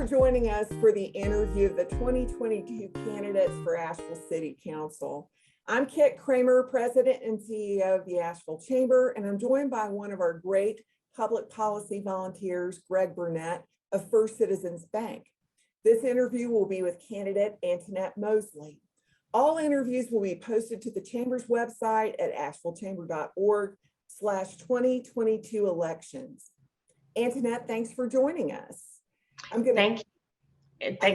for joining us for the interview of the 2022 candidates for Asheville City Council. I'm Kit Cramer, President and CEO of the Asheville Chamber, and I'm joined by one of our great public policy volunteers, Greg Burnette of First Citizens Bank. This interview will be with candidate Antanette Mosley. All interviews will be posted to the Chamber's website at ashevillechamber.org/2022 elections. Antanette, thanks for joining us. Thank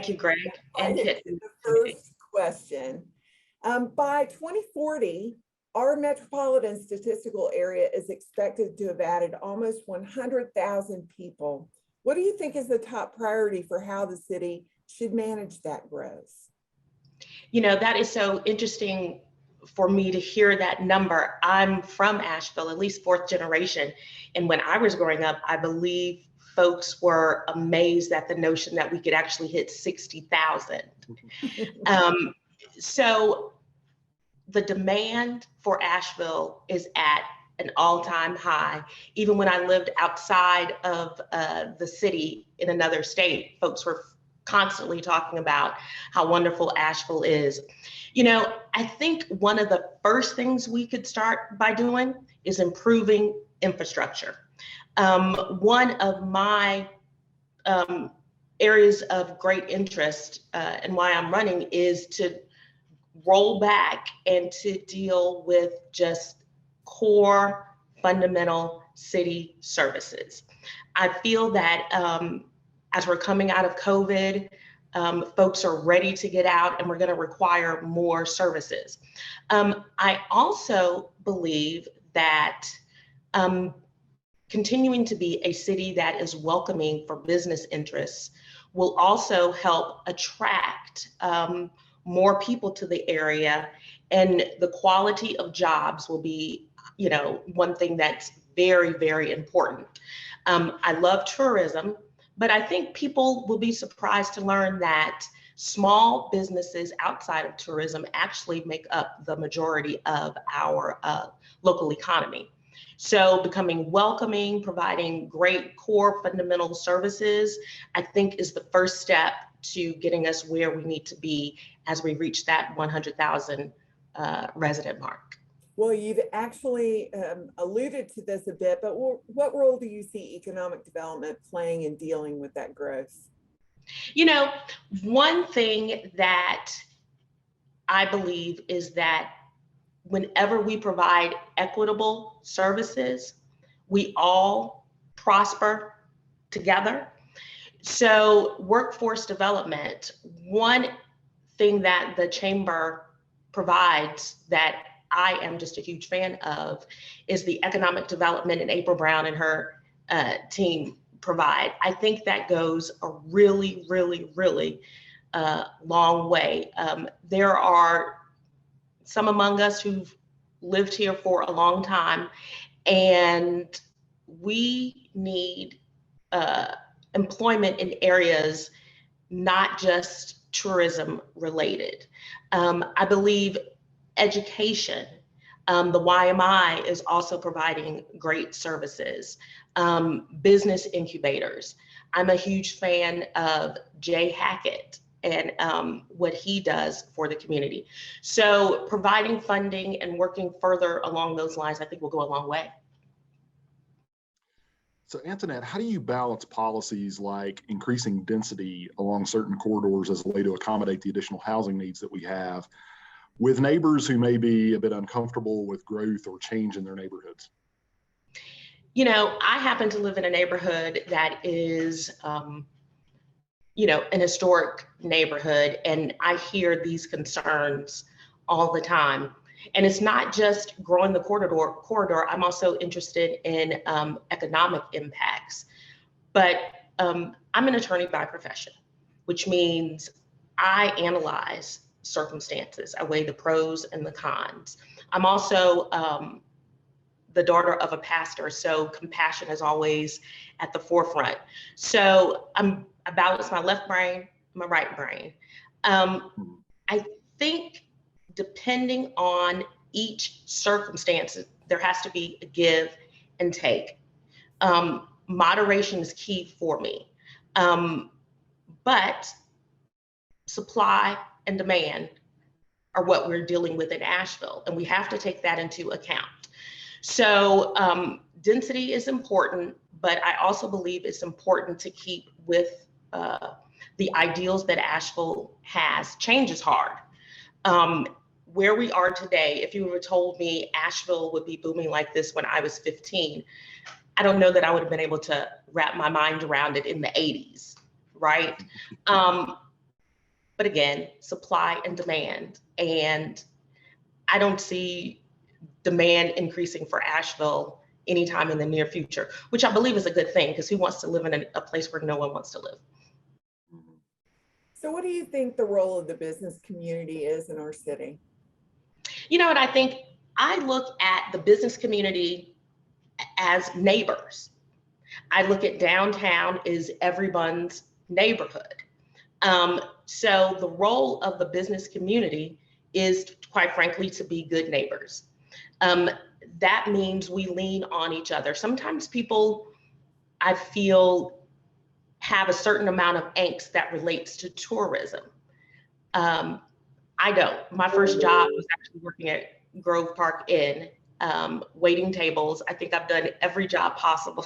you, Greg. And the first question. By 2040, our metropolitan statistical area is expected to have added almost 100,000 people. What do you think is the top priority for how the city should manage that growth? You know, that is so interesting for me to hear that number. I'm from Asheville, at least fourth generation. And when I was growing up, I believe folks were amazed at the notion that we could actually hit 60,000. So the demand for Asheville is at an all-time high. Even when I lived outside of the city in another state, folks were constantly talking about how wonderful Asheville is. You know, I think one of the first things we could start by doing is improving infrastructure. One of my areas of great interest and why I'm running is to roll back and to deal with just core fundamental city services. I feel that as we're coming out of COVID, folks are ready to get out and we're going to require more services. I also believe that continuing to be a city that is welcoming for business interests will also help attract more people to the area, and the quality of jobs will be, you know, one thing that's very, very important. I love tourism, but I think people will be surprised to learn that small businesses outside of tourism actually make up the majority of our local economy. So becoming welcoming, providing great core fundamental services, I think is the first step to getting us where we need to be as we reach that 100,000 resident mark. Well, you've actually alluded to this a bit, but what role do you see economic development playing in dealing with that growth? You know, one thing that I believe is that whenever we provide equitable services, we all prosper together. So workforce development, one thing that the Chamber provides that I am just a huge fan of is the economic development, and April Brown and her team provide. I think that goes a really, really, really long way. There are some among us who've lived here for a long time, and we need employment in areas not just tourism related. I believe education, the YMI is also providing great services. Business incubators. I'm a huge fan of Jay Hackett and what he does for the community. So providing funding and working further along those lines, I think will go a long way. So Antanette, how do you balance policies like increasing density along certain corridors as a way to accommodate the additional housing needs that we have with neighbors who may be a bit uncomfortable with growth or change in their neighborhoods? You know, I happen to live in a neighborhood that is, you know, an historic neighborhood, and I hear these concerns all the time. And it's not just growing the corridor. I'm also interested in economic impacts. But I'm an attorney by profession, which means I analyze circumstances. I weigh the pros and the cons. I'm also the daughter of a pastor, so compassion is always at the forefront. So I balance my left brain, my right brain. I think depending on each circumstance, there has to be a give and take. Moderation is key for me. But supply and demand are what we're dealing with in Asheville, and we have to take that into account. So density is important, but I also believe it's important to keep with the ideals that Asheville has. Change is hard. Where we are today, if you would have told me Asheville would be booming like this when I was 15, I don't know that I would have been able to wrap my mind around it in the 80s, right? But again, supply and demand. And I don't see demand increasing for Asheville anytime in the near future, which I believe is a good thing, because who wants to live in a place where no one wants to live? So what do you think the role of the business community is in our city? You know what, I think I look at the business community as neighbors. I look at downtown as everyone's neighborhood. So the role of the business community is, quite frankly, to be good neighbors. That means we lean on each other. Sometimes people, I feel, have a certain amount of angst that relates to tourism. I don't. My first job was actually working at Grove Park Inn, waiting tables. I think I've done every job possible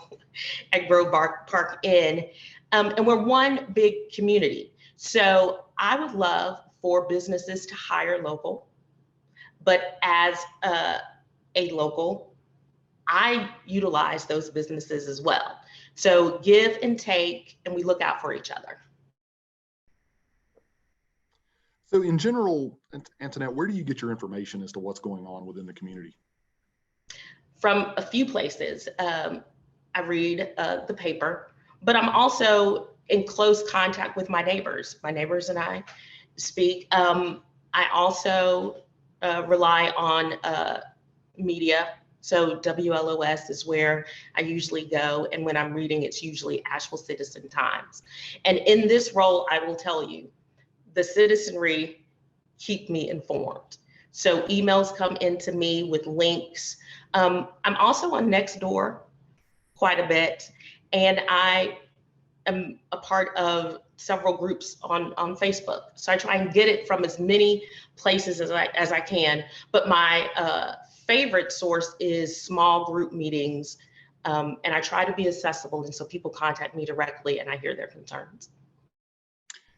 at Grove Park Inn. And we're one big community. So I would love for businesses to hire local, but as a local, I utilize those businesses as well. So give and take, and we look out for each other. So in general, Antoinette, where do you get your information as to what's going on within the community? From a few places. I read the paper, but I'm also in close contact with my neighbors. My neighbors and I speak. I also rely on media. So WLOS is where I usually go. And when I'm reading, it's usually Asheville Citizen Times. And in this role, I will tell you, the citizenry keep me informed. So emails come into me with links. I'm also on Nextdoor quite a bit, and I am a part of several groups on Facebook. So I try and get it from as many places as I can. But my favorite source is small group meetings, and I try to be accessible, and so people contact me directly and I hear their concerns.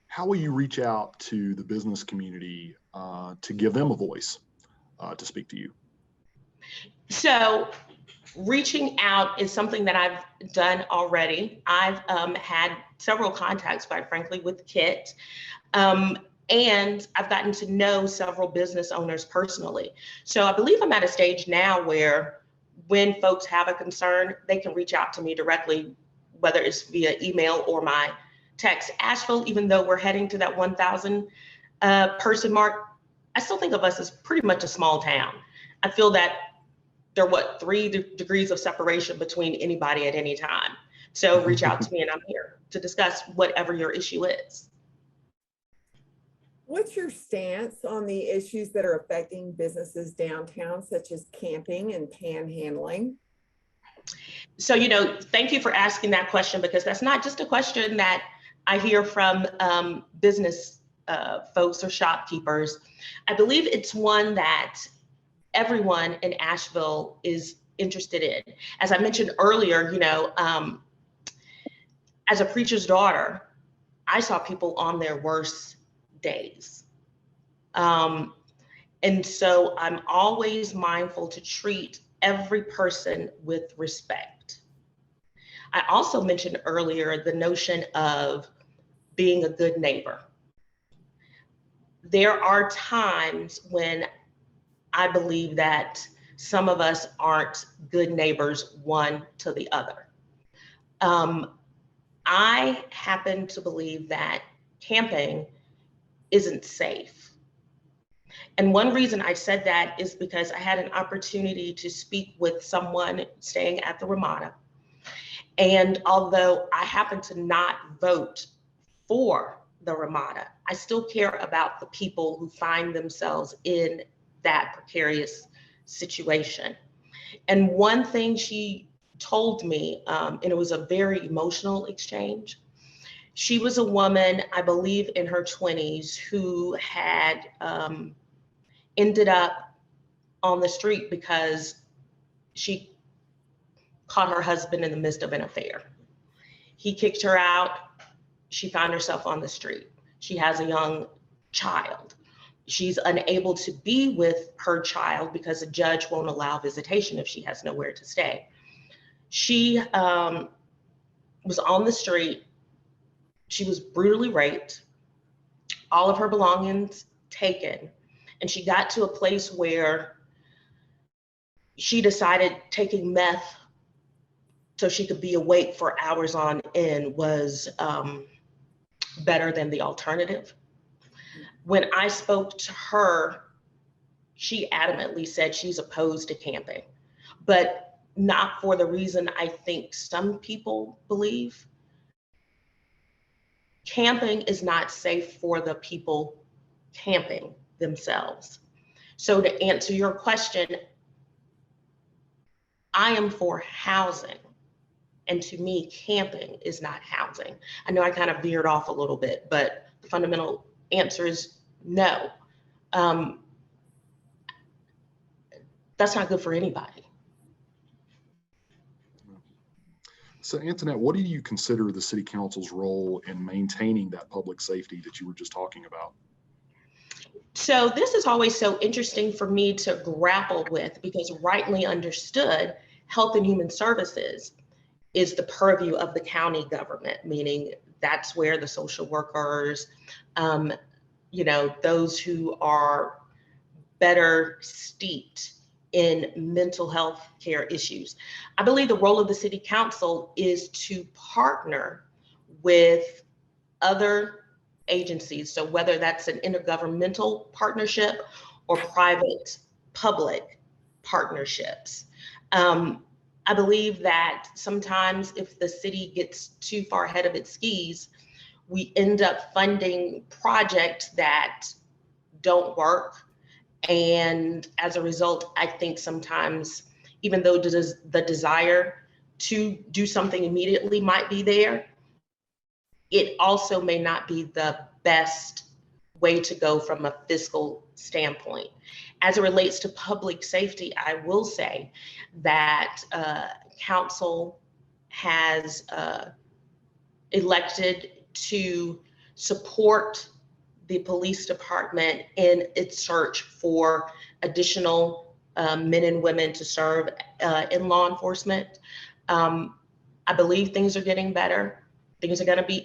How will you reach out to the business community to give them a voice to speak to you? So reaching out is something that I've done already. I've had several contacts, quite frankly, with Kit. And I've gotten to know several business owners personally. So I believe I'm at a stage now where when folks have a concern, they can reach out to me directly, whether it's via email or my text. Asheville, even though we're heading to that 1,000 person mark, I still think of us as pretty much a small town. I feel that there are 3 degrees of separation between anybody at any time. So reach out to me and I'm here to discuss whatever your issue is. What's your stance on the issues that are affecting businesses downtown, such as camping and panhandling? So, thank you for asking that question, because that's not just a question that I hear from business folks or shopkeepers. I believe it's one that everyone in Asheville is interested in. As I mentioned earlier, as a preacher's daughter, I saw people on their worst days. And so I'm always mindful to treat every person with respect. I also mentioned earlier the notion of being a good neighbor. There are times when I believe that some of us aren't good neighbors one to the other. I happen to believe that camping isn't safe. And one reason I said that is because I had an opportunity to speak with someone staying at the Ramada. And although I happen to not vote for the Ramada, I still care about the people who find themselves in that precarious situation. And one thing she told me, and it was a very emotional exchange, She was a woman, I believe in her 20s, who had ended up on the street because she caught her husband in the midst of an affair. He kicked her out. She found herself on the street. She has a young child. She's unable to be with her child because a judge won't allow visitation if she has nowhere to stay. She was on the street. She was brutally raped, all of her belongings taken, and she got to a place where she decided taking meth so she could be awake for hours on end was better than the alternative. When I spoke to her, she adamantly said she's opposed to camping, but not for the reason I think some people believe. Camping is not safe for the people camping themselves. So to answer your question, I am for housing. And to me, camping is not housing. I know I kind of veered off a little bit, but the fundamental answer is no. That's not good for anybody. So Antoinette, what do you consider the city council's role in maintaining that public safety that you were just talking about? So this is always so interesting for me to grapple with, because rightly understood, Health and Human Services is the purview of the county government, meaning that's where the social workers, those who are better steeped in mental health care issues. I believe the role of the city council is to partner with other agencies. So whether that's an intergovernmental partnership or private public partnerships. I believe that sometimes if the city gets too far ahead of its skis, we end up funding projects that don't work. And as a result, I think sometimes, even though the desire to do something immediately might be there, it also may not be the best way to go from a fiscal standpoint. As it relates to public safety, I will say that council has elected to support the police department in its search for additional men and women to serve in law enforcement. I believe things are getting better. Things are going to be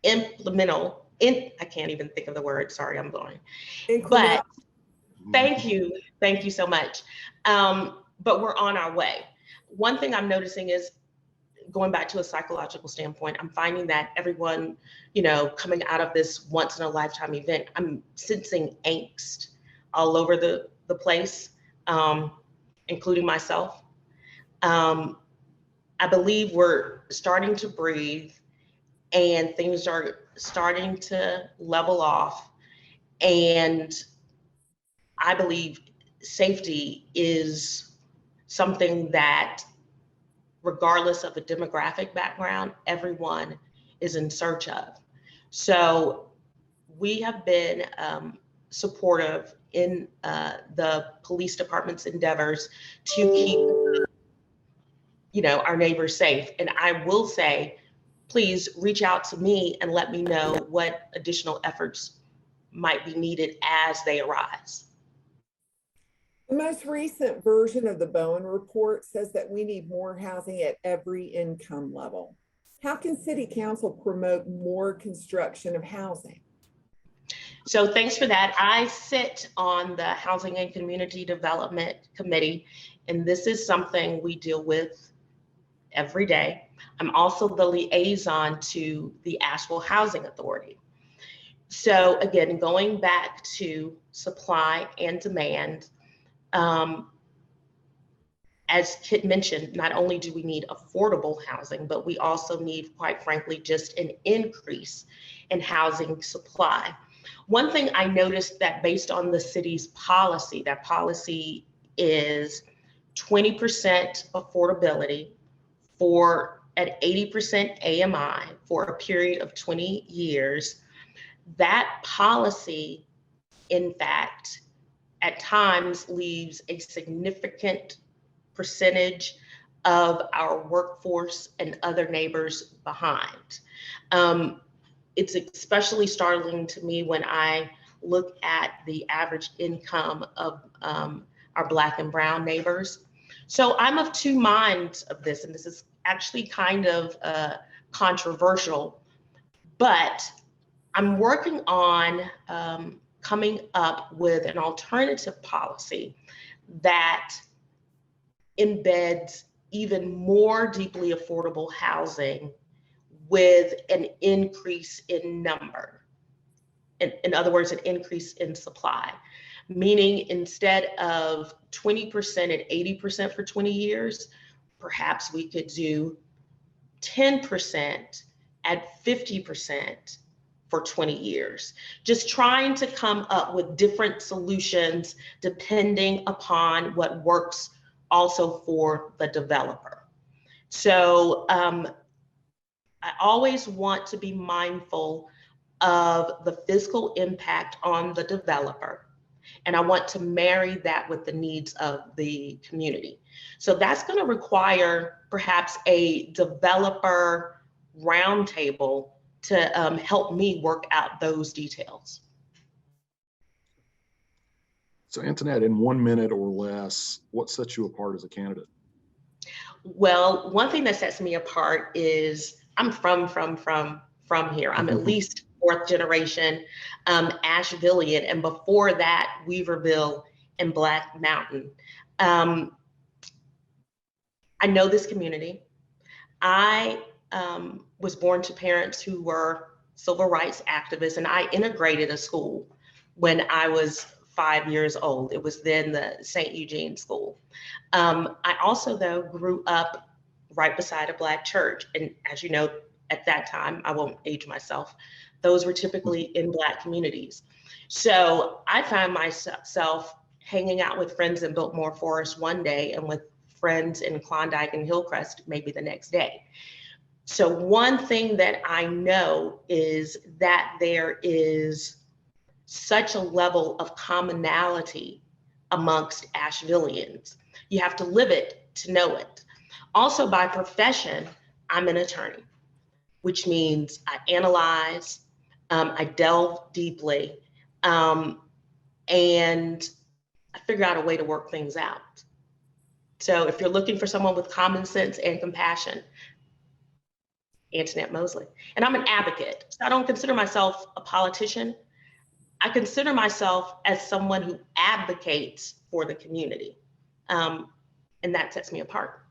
implemental. I can't even think of the word. Sorry, I'm going. But thank you so much. But we're on our way. One thing I'm noticing is, going back to a psychological standpoint, I'm finding that everyone, coming out of this once in a lifetime event, I'm sensing angst all over the place, including myself. I believe we're starting to breathe and things are starting to level off. And I believe safety is something that, regardless of a demographic background, everyone is in search of. So we have been supportive in the police department's endeavors to keep, our neighbors safe. And I will say, please reach out to me and let me know what additional efforts might be needed as they arise. The most recent version of the Bowen report says that we need more housing at every income level. How can City Council promote more construction of housing? So thanks for that. I sit on the Housing and Community Development Committee, and this is something we deal with every day. I'm also the liaison to the Asheville Housing Authority. So again, going back to supply and demand, as Kit mentioned, not only do we need affordable housing, but we also need, quite frankly, just an increase in housing supply. One thing I noticed, that based on the city's policy, that policy is 20% affordability for at 80% AMI for a period of 20 years, that policy, in fact, at times leaves a significant percentage of our workforce and other neighbors behind. It's especially startling to me when I look at the average income of our Black and Brown neighbors. So I'm of two minds of this, and this is actually kind of controversial, but I'm working on coming up with an alternative policy that embeds even more deeply affordable housing with an increase in number. In other words, an increase in supply, meaning instead of 20% and 80% for 20 years, perhaps we could do 10% at 50% for 20 years. Just trying to come up with different solutions depending upon what works also for the developer. So I always want to be mindful of the fiscal impact on the developer, and I want to marry that with the needs of the community. So that's going to require perhaps a developer roundtable to help me work out those details. So Antanette, in 1 minute or less, what sets you apart as a candidate? Well, one thing that sets me apart is I'm from here. I'm at least fourth generation Ashevillean, and before that, Weaverville and Black Mountain. I know this community. I was born to parents who were civil rights activists, and I integrated a school when I was 5 years old. It was then the St. Eugene School. I also, though, grew up right beside a Black church. And as you know, at that time, I won't age myself, those were typically in Black communities. So I found myself hanging out with friends in Biltmore Forest one day and with friends in Klondike and Hillcrest maybe the next day. So one thing that I know is that there is such a level of commonality amongst Ashevilleans. You have to live it to know it. Also, by profession, I'm an attorney, which means I analyze, I delve deeply, and I figure out a way to work things out. So if you're looking for someone with common sense and compassion, Antanette Mosley. And I'm an advocate. So I don't consider myself a politician. I consider myself as someone who advocates for the community. And that sets me apart.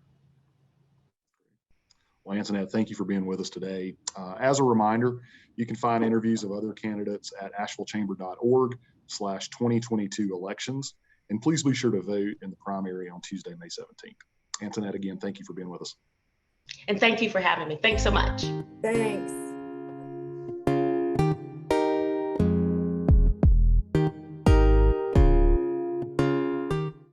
Well, Antanette, thank you for being with us today. As a reminder, you can find interviews of other candidates at ashevillechamber.org/2022 elections. And please be sure to vote in the primary on Tuesday, May 17th. Antanette, again, thank you for being with us. And thank you for having me. Thanks so much. Thanks.